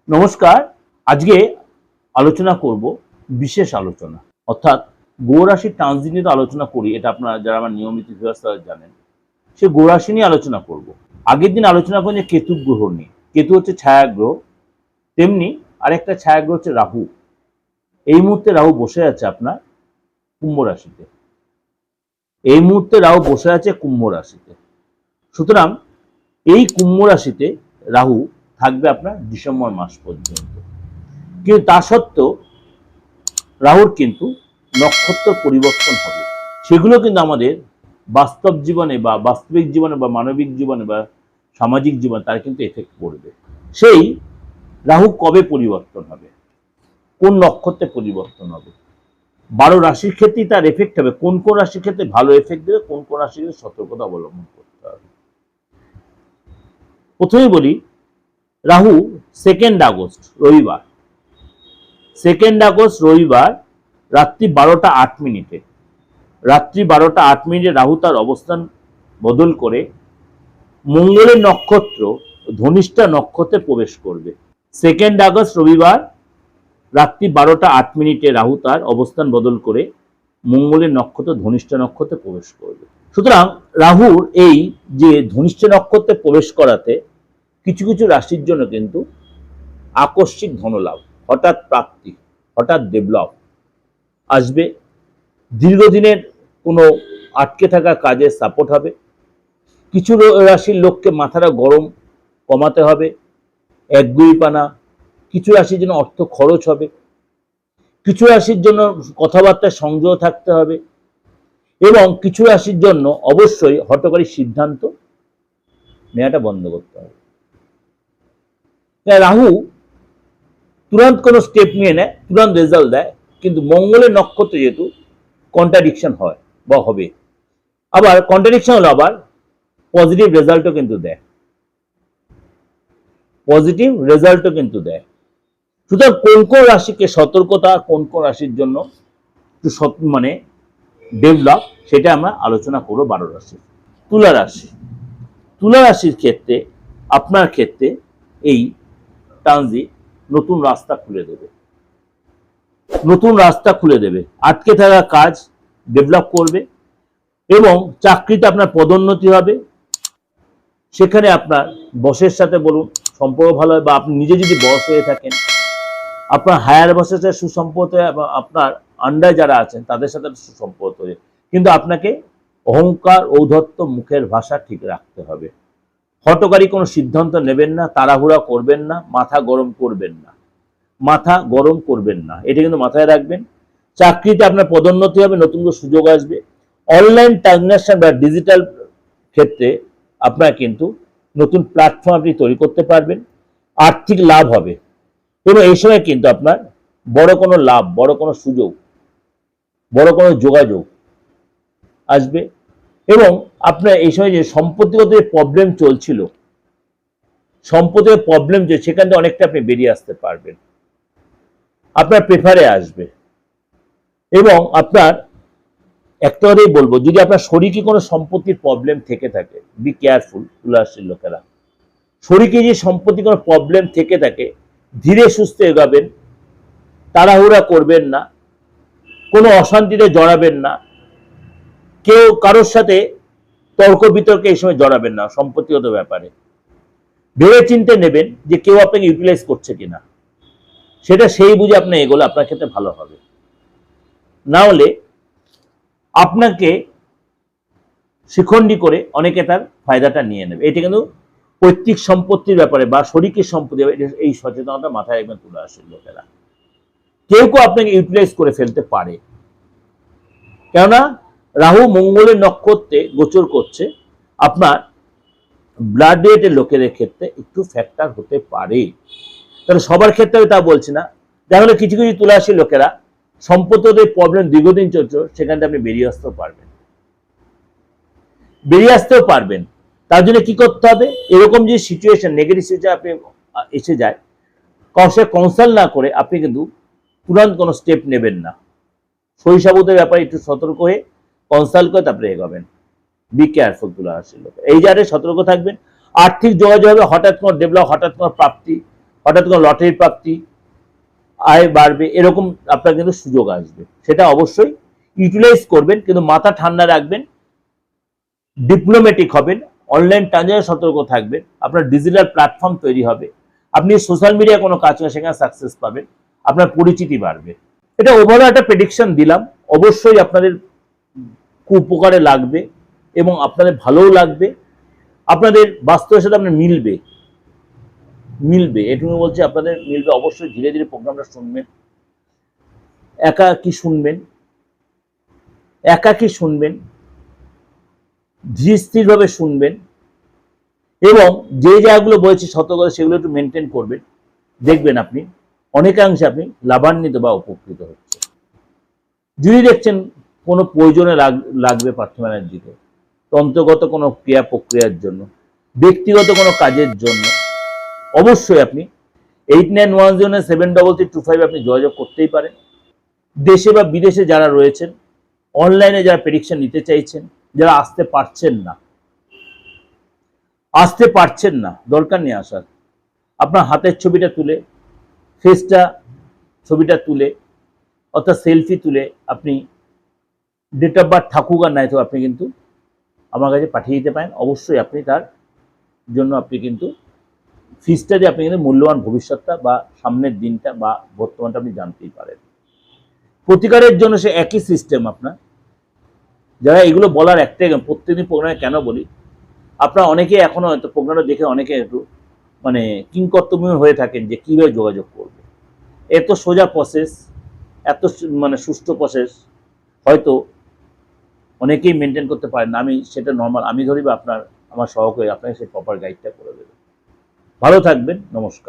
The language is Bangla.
নমস্কার। আজকে আলোচনা করব বিশেষ আলোচনা, অর্থাৎ গ্রহ রাশির ট্রানজিট নিয়ে আলোচনা করি। এটা আপনারা যারা আমার নিয়মিত ভিউয়ার্স তারা জানেন। সে গ্রহ রাশি নিয়ে আলোচনা করব। আগের দিন আলোচনা করেছি কেতু গ্রহ নিয়ে। কেতু হচ্ছে ছায়া গ্রহ, তেমনি আরেকটা ছায়া গ্রহ হচ্ছে রাহু। এই মুহূর্তে রাহু বসে আছে আপনার কুম্ভ রাশিতে। এই মুহূর্তে রাহু বসে আছে কুম্ভ রাশিতে। সুতরাং এই কুম্ভ রাশিতে রাহু থাকবে আপনার ডিসেম্বর মাস পর্যন্ত। কিন্তু তা সত্ত্বেও রাহুর কিন্তু নক্ষত্র পরিবর্তন হবে। সেগুলো কিন্তু আমাদের বাস্তব জীবনে বা বাস্তবিক জীবনে বা মানবিক জীবনে বা সামাজিক জীবনে তার কিন্তু এফেক্ট পড়বে। সেই রাহু কবে পরিবর্তন হবে, কোন নক্ষত্রে পরিবর্তন হবে, 12 রাশির ক্ষেত্রেই তার এফেক্ট হবে। কোন কোন রাশির ক্ষেত্রে ভালো এফেক্ট দেবে, কোন কোন রাশির ক্ষেত্রে সতর্কতা অবলম্বন করতে হবে। প্রথমে বলি, রাহু 2 আগস্ট রবিবার, 2 আগস্ট রবিবার রাত্রি 12টা 8 মিনিটে, রাত্রি 12টা 8 মিনিটে রাহু তার অবস্থান বদল করে মঙ্গলের নক্ষত্র ধনিষ্ঠা নক্ষত্রে প্রবেশ করবে। 2 আগস্ট রবিবার রাত্রি 12টা 8 মিনিটে রাহু তার অবস্থান বদল করে মঙ্গলের নক্ষত্র ধনিষ্ঠা নক্ষত্রে প্রবেশ করবে। সুতরাং রাহুর এই যে ধনিষ্ঠা নক্ষত্রে প্রবেশ করাতে কিছু কিছু রাশির জন্য কিন্তু আকস্মিক ধনলাভ, হঠাৎ প্রাপ্তি, হঠাৎ ডেভেলপ আসবে। দীর্ঘদিনের কোনো আটকে থাকা কাজে সাপোর্ট হবে। কিছু রাশির লোককে মাথাটা গরম কমাতে হবে, একগুঁইপানা। কিছু রাশির জন্য অর্থ খরচ হবে, কিছু রাশির জন্য কথাবার্তায় সংযত থাকতে হবে, এবং কিছু রাশির জন্য অবশ্যই হঠকারী সিদ্ধান্ত নেওয়াটা বন্ধ করতে হবে। রাহু তুরন্ত কোনো স্টেপ নিয়ে নেয়, তুরন্ত রেজাল্ট দেয়, কিন্তু মঙ্গলের নক্ষত্রে যেহেতু কন্ট্রাডিকশন হয় বা হবে, আবার কন্ট্রাডিকশন হলো আবার পজিটিভ রেজাল্টও কিন্তু দেয়, পজিটিভ রেজাল্টও কিন্তু দেয়। সুতরাং কোন কোন রাশিকে সতর্কতা, কোন কোন রাশির জন্য একটু মানে ডেভেলপ, সেটা আমরা আলোচনা করবো 12 রাশি। তুলা রাশি, তুলা রাশির ক্ষেত্রে আপনার ক্ষেত্রে এই ট্রানজিট নতুন রাস্তা খুলে দেবে, নতুন রাস্তা খুলে দেবে। আটকে থাকা কাজ ডেভেলপ করবে এবং চাকরিতে আপনার পদোন্নতি হবে। সেখানে আপনার বসের সাথে বলুন সম্পর্ক ভালো হয়, বা আপনি নিজে যদি বস হয়ে থাকেন আপনার হায়ার বসের সাথে সুসম্পর্ক, আপনার আন্ডার যারা আছেন তাদের সাথে সুসম্পর্ক হবে। কিন্তু আপনাকে অহংকার, ঔদ্ধত্য, মুখের ভাষা ঠিক রাখতে হবে। হঠকারী কোনো সিদ্ধান্ত নেবেন না, তাড়াহুড়া করবেন না, মাথা গরম করবেন না, মাথা গরম করবেন না, এটা কিন্তু মাথায় রাখবেন। চাকরিতে আপনার পদোন্নতি হবে, নতুন সুযোগ আসবে। অনলাইন ট্রানজাকশন বা ডিজিটাল ক্ষেত্রে আপনার কিন্তু নতুন প্ল্যাটফর্ম আপনি তৈরি করতে পারবেন, আর্থিক লাভ হবে। এবং এই সময় কিন্তু আপনার বড় কোনো লাভ, বড় কোনো সুযোগ, বড় কোনো যোগাযোগ আসবে। এবং আপনার এই সময় যে সম্পত্তিগত প্রবলেম চলছিল, সম্পত্তির প্রবলেম যে সেখান থেকে অনেকটা আপনি বেরিয়ে আসতে পারবেন, আপনার প্রেফারে আসবে। এবং আপনার একটা কথাই বলবো, যদি আপনার শরীরে কোনো সম্পত্তির প্রবলেম থেকে থাকে, বি কেয়ারফুল তুলা রাশির লোকেরা। শরীরে যে সম্পত্তি কোনো প্রবলেম থেকে থাকে, ধীরে সুস্থে এগাবেন, তাড়াহুড়া করবেন না, কোনো অশান্তিতে জড়াবেন না, কেউ কারোর সাথে তর্ক বিতর্কে এই সময় জড়াবেন না। সম্পত্তিগত ব্যাপারে ভেবে চিন্তে নেবেন যে কেউ আপনাকে ইউটিলাইজ করছে কিনা, সেটা সেই বুঝে আপনি এগোলে আপনার ক্ষেত্রে ভালো হবে। না হলে আপনাকে শিখণ্ডী করে অনেকে তার ফায়দাটা নিয়ে নেবে। এটা কিন্তু পৈতৃক সম্পত্তির ব্যাপারে বা শরীরের সম্পত্তি, এই সচেতনতা মাথায় রাখবেন তুলা রাশির লোকেরা। কেউ কেউ আপনাকে ইউটিলাইজ করে ফেলতে পারে, কেননা রাহু মঙ্গলের নক্ষত্রে গোচর করছে। আপনার ব্লাড রিলেটেড লোকেদের ক্ষেত্রে একটু ফ্যাক্টর হতে পারে, তাহলে সবার ক্ষেত্রে আমি তা বলছি না। তাহলে কিছু কিছু তুলা রাশির লোকেরা সম্পত্তির প্রবলেম দীর্ঘদিন চলছে, সেখান থেকে আপনি বেরিয়ে আসতেও পারবেন, বেরিয়ে আসতেও পারবেন। তার জন্য কি করতে হবে, এরকম যে সিচুয়েশন, নেগেটিভ সিচুয়েশন আপনি এসে যায়, কারোর সাথে কনসাল্ট না করে আপনি কিন্তু তুরন্ত কোনো স্টেপ নেবেন না। শৈশবদের ব্যাপারে একটু সতর্ক হয়ে কনসাল্ট করে তারপরে এগোবেন। বি কেয়ারফুল তুলা রাশির লোক, এই জায়গায় সতর্ক থাকবেন। আর্থিক যোগাযোগ হবে, হঠাৎ কোনো ডেভেলপ, হঠাৎ কোনো প্রাপ্তি, হঠাৎ কোনো লটারি প্রাপ্তি, আয় বাড়বে, এরকম আপনার কিন্তু সুযোগ আসবে। সেটা অবশ্যই ইউটিলাইজ করবেন, কিন্তু মাথা ঠান্ডা রাখবেন, ডিপ্লোম্যাটিক হবেন, অনলাইন ট্রানজাকশন সতর্ক থাকবেন, আপনার ডিজিটাল প্ল্যাটফর্ম তৈরি হবে, আপনি সোশ্যাল মিডিয়ায় কোনো কাজ করে সেখানে সাকসেস পাবেন, আপনার পরিচিতি বাড়বে। এটা ওভারঅল একটা প্রেডিকশন দিলাম, অবশ্যই আপনাদের খুব উপকারে লাগবে এবং আপনাদের ভালোও লাগবে, আপনাদের বাস্তবের সাথে আপনার মিলবে এটুকু বলছি, আপনাদের মিলবে। অবশ্যই ধীরে ধীরে প্রোগ্রামটা শুনবেন, একাকী শুনবেন, ধীর স্থিরভাবে শুনবেন, এবং যে জায়গাগুলো বলেছি সতর্কতা সেগুলো একটু মেনটেন করবেন, দেখবেন আপনি অনেকাংশে আপনি লাভান্বিত বা উপকৃত হচ্ছে। যদি দেখছেন কোনো প্রয়োজনে লাগবে পার্থ ব্যানার্জিকে, তন্ত্রগত কোনো ক্রিয়া প্রক্রিয়ার জন্য, ব্যক্তিগত কোনো কাজের জন্য, অবশ্যই আপনি 8910733325 আপনি যোগাযোগ করতেই পারেন। দেশে বা বিদেশে যারা রয়েছেন, অনলাইনে যারা প্রেডিকশন নিতে চাইছেন, যারা আসতে পারছেন না, দরকার নেই আসার, আপনার হাতের ছবিটা তুলে, ফেসটা ছবিটা তুলে, অর্থাৎ সেলফি তুলে আপনি ডেট অফ বার্থ থাকুক আর নাই তো আপনি কিন্তু আমার কাছে পাঠিয়ে দিতে পারেন। অবশ্যই আপনি তার জন্য আপনি কিন্তু ফিসটা দিয়ে আপনি কিন্তু মূল্যবান ভবিষ্যৎটা বা সামনের দিনটা বা বর্তমানটা আপনি জানতেই পারেন। প্রতিকারের জন্য সে একই সিস্টেম আপনার, যারা এগুলো বলার একটাই, প্রত্যেকদিন প্রোগ্রামে কেন বলি, আপনারা অনেকে এখনো হয়তো প্রোগ্রামটা দেখে অনেকে একটু মানে কিংকর্তব্য হয়ে থাকেন যে কীভাবে যোগাযোগ করবে। এত সোজা প্রসেস, এত মানে সুষ্ঠু প্রসেস হয়তো অনেকেই মেনটেন করতে পারেন না। আমি সেটা নর্মাল আমি ধরি, বা আপনার আমার সহকারী আপনাকে সেই প্রপার গাইডটা করে দেবে। ভালো থাকবেন, নমস্কার।